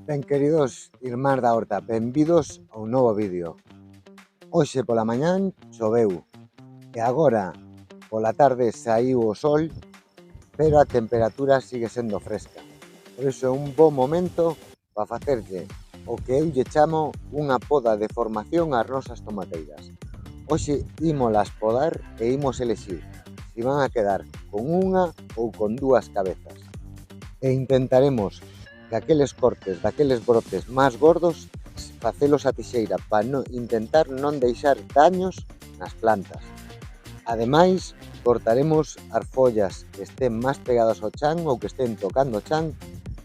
Ben, queridos irmáns da horta, benvidos a un novo vídeo. Hoxe pola mañán choveu e agora pola tarde saíu o sol, pero a temperatura sigue sendo fresca. Por iso é un bo momento para facerlle o que eu lle chamo unha poda de formación ás nosas tomateiras. Hoxe ímolas podar e imos elexir se van a quedar con unha ou con dúas cabezas. E intentaremos que aqueles cortes daqueles brotes máis gordos facelos a tixeira para intentar non deixar daños nas plantas. Ademais, cortaremos as follas que estén máis pegadas ao chan ou que estén tocando o chan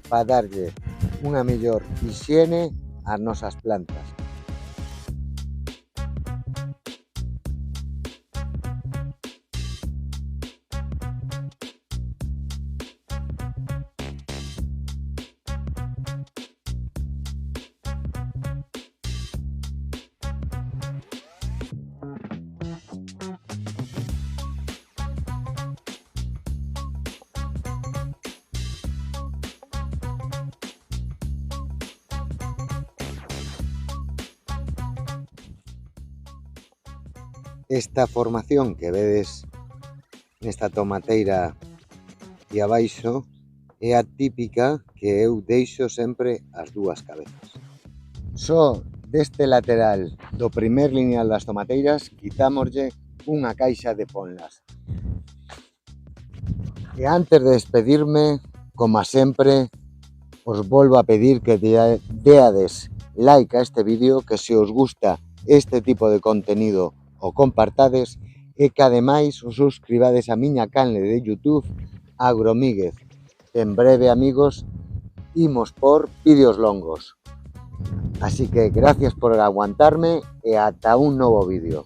para darlle unha mellor hixiene ás nosas plantas. Esta formación que vedes nesta tomateira e abaixo é a típica que eu deixo sempre as dúas cabezas. Só deste lateral do primer lineal das tomateiras quitámoslle unha caixa de ponlas. E antes de despedirme, como sempre, os volvo a pedir que deades like a este vídeo, que se os gusta este tipo de contenido o compartades e que ademais os suscribades a miña canle de YouTube Agromíguez. En breve, amigos, imos por vídeos longos. Así que gracias por aguantarme e ata un novo vídeo.